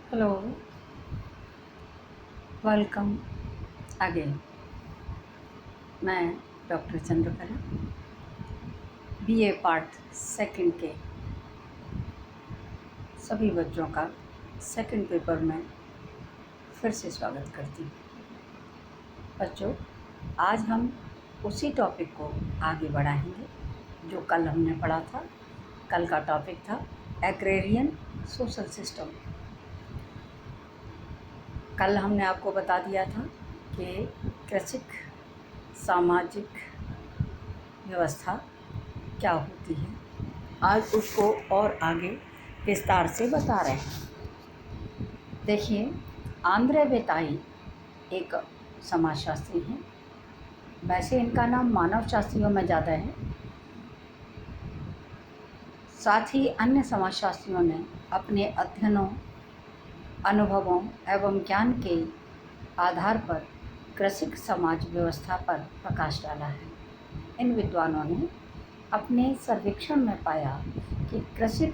Hello, welcome again. मैं doctor Chandrakala, BA part second के सभी बच्चों का सेकंड पेपर में फिर से स्वागत करती हूँ। बच्चों, आज हम उसी टॉपिक को आगे बढ़ाएंगे जो कल हमने पढ़ा था। कल का टॉपिक था एग्रेरियन सोशल सिस्टम। कल हमने आपको बता दिया था कि कृषिक सामाजिक व्यवस्था क्या होती है। आज उसको और आगे विस्तार से बता रहे हैं। देखिए, आंद्रे बेताई एक समाजशास्त्री हैं। वैसे इनका नाम मानव शास्त्रियों में ज़्यादा है। साथ ही अन्य समाजशास्त्रियों ने अपने अध्ययनों, अनुभवों एवं ज्ञान के आधार पर कृषिक समाज व्यवस्था पर प्रकाश डाला है। इन विद्वानों ने अपने सर्वेक्षण में पाया कि कृषिक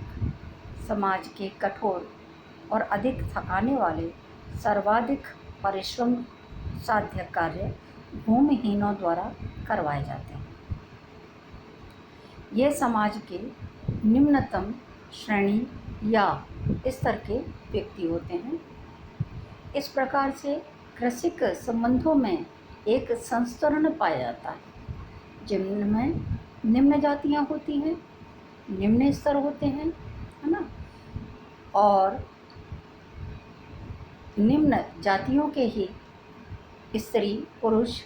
समाज के कठोर और अधिक थकाने वाले सर्वाधिक परिश्रम साध्य कार्य भूमिहीनों द्वारा करवाए जाते हैं। ये समाज के निम्नतम श्रेणी या स्तर के व्यक्ति होते हैं। इस प्रकार से कृषिक संबंधों में एक संस्तरण पाया जाता है जिनमें निम्न जातियाँ होती हैं, निम्न स्तर होते हैं, है ना। और निम्न जातियों के ही स्त्री पुरुष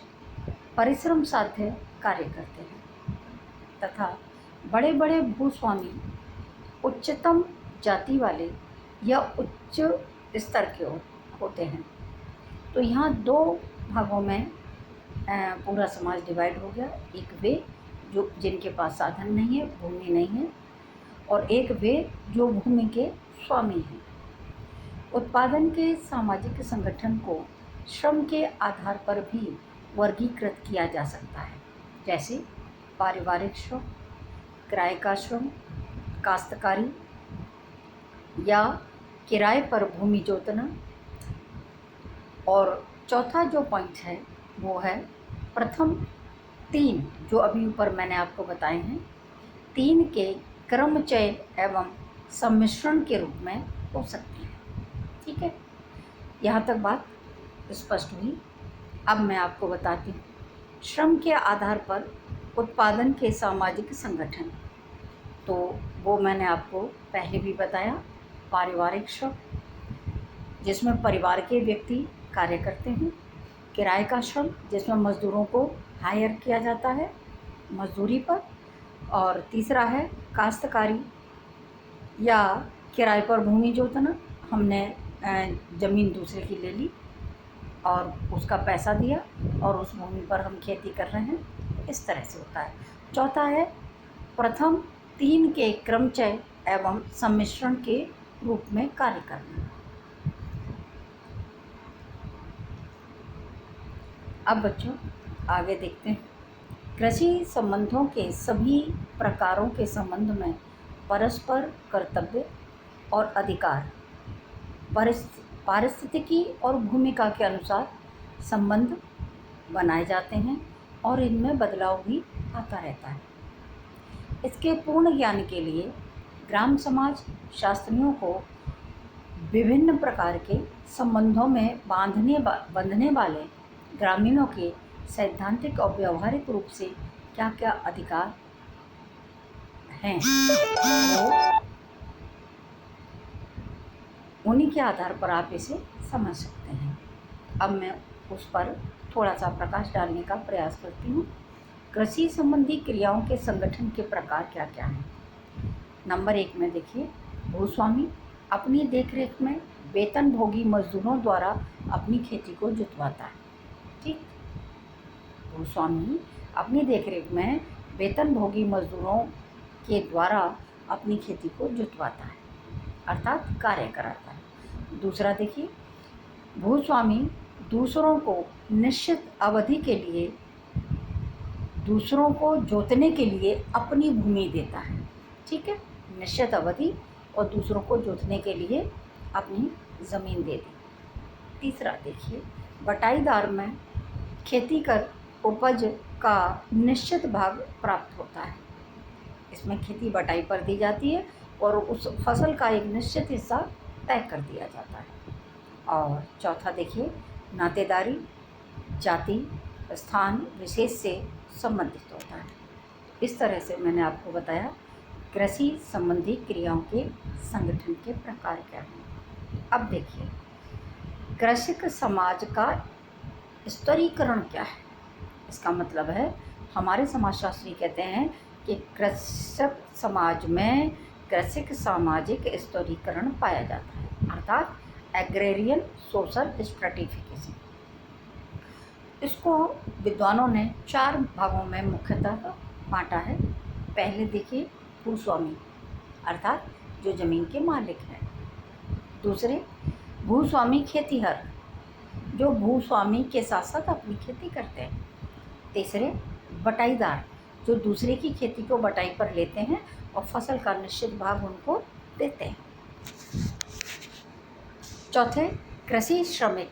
परिश्रम साध्य कार्य करते हैं तथा बड़े बड़े भूस्वामी उच्चतम जाति वाले या उच्च स्तर के होते हैं। तो यहाँ दो भागों में पूरा समाज डिवाइड हो गया। एक वे जो जिनके पास साधन नहीं है, भूमि नहीं है, और एक वे जो भूमि के स्वामी हैं। उत्पादन के सामाजिक संगठन को श्रम के आधार पर भी वर्गीकृत किया जा सकता है, जैसे पारिवारिक श्रम, किराए का श्रम, काश्तकारी या किराए पर भूमि जोतना। और चौथा जो पॉइंट है वो है प्रथम तीन, जो अभी ऊपर मैंने आपको बताए हैं, तीन के क्रमचय एवं सम्मिश्रण के रूप में हो सकती है। ठीक है, यहाँ तक बात स्पष्ट हुई। अब मैं आपको बताती हूँ श्रम के आधार पर उत्पादन के सामाजिक संगठन। तो वो मैंने आपको पहले भी बताया, पारिवारिक श्रम जिसमें परिवार के व्यक्ति कार्य करते हैं, किराए का श्रम जिसमें मज़दूरों को हायर किया जाता है मजदूरी पर, और तीसरा है काश्तकारी या किराए पर भूमि जोतना। हमने ज़मीन दूसरे की ले ली और उसका पैसा दिया और उस भूमि पर हम खेती कर रहे हैं, इस तरह से होता है। चौथा है प्रथम तीन के क्रमचय एवं सम्मिश्रण के रूप में कार्य करना। अब बच्चों आगे देखते हैं। कृषि संबंधों के सभी प्रकारों के संबंध में परस्पर कर्तव्य और अधिकार पारिस्थितिकी और भूमिका के अनुसार संबंध बनाए जाते हैं और इनमें बदलाव भी आता रहता है। इसके पूर्ण ज्ञान के लिए ग्राम समाज शास्त्रियों को विभिन्न प्रकार के संबंधों में बंधने वाले ग्रामीणों के सैद्धांतिक और व्यवहारिक रूप से क्या क्या अधिकार हैं, वो उन्हीं के आधार पर आप इसे समझ सकते हैं। अब मैं उस पर थोड़ा सा प्रकाश डालने का प्रयास करती हूँ। कृषि संबंधी क्रियाओं के संगठन के प्रकार क्या क्या हैं। नंबर 1 में देखिए, भूस्वामी अपनी देखरेख में वेतनभोगी मजदूरों द्वारा अपनी खेती को जुतवाता है। ठीक, भूस्वामी अपनी देखरेख में वेतनभोगी मजदूरों के द्वारा अपनी खेती को जुतवाता है, अर्थात कार्य कराता है। दूसरा देखिए, भूस्वामी दूसरों को निश्चित अवधि के लिए दूसरों को जोतने के लिए अपनी भूमि देता है। ठीक है, निश्चित अवधि और दूसरों को जोतने के लिए अपनी ज़मीन दे दी। तीसरा देखिए, बटाईदार में खेती कर उपज का निश्चित भाग प्राप्त होता है। इसमें खेती बटाई पर दी जाती है और उस फसल का एक निश्चित हिस्सा तय कर दिया जाता है। और चौथा देखिए, नातेदारी जाति स्थान विशेष से संबंधित होता है। इस तरह से मैंने आपको बताया कृषि संबंधी क्रियाओं के संगठन के प्रकार क्या हैं। अब देखिए, कृषक समाज का स्तरीकरण क्या है। इसका मतलब है, हमारे समाजशास्त्री कहते हैं कि कृषक समाज में कृषिक सामाजिक स्तरीकरण पाया जाता है, अर्थात एग्रेरियन सोशल स्ट्रेटिफिकेशन। इसको विद्वानों ने 4 भागों में मुख्यतः बांटा है। पहले देखिए, भूस्वामी अर्थात जो ज़मीन के मालिक हैं। दूसरे, भूस्वामी खेतीहर, जो भूस्वामी के साथ साथ अपनी खेती करते हैं। तीसरे, बटाईदार, जो दूसरे की खेती को बटाई पर लेते हैं और फसल का निश्चित भाग उनको देते हैं। चौथे, कृषि श्रमिक,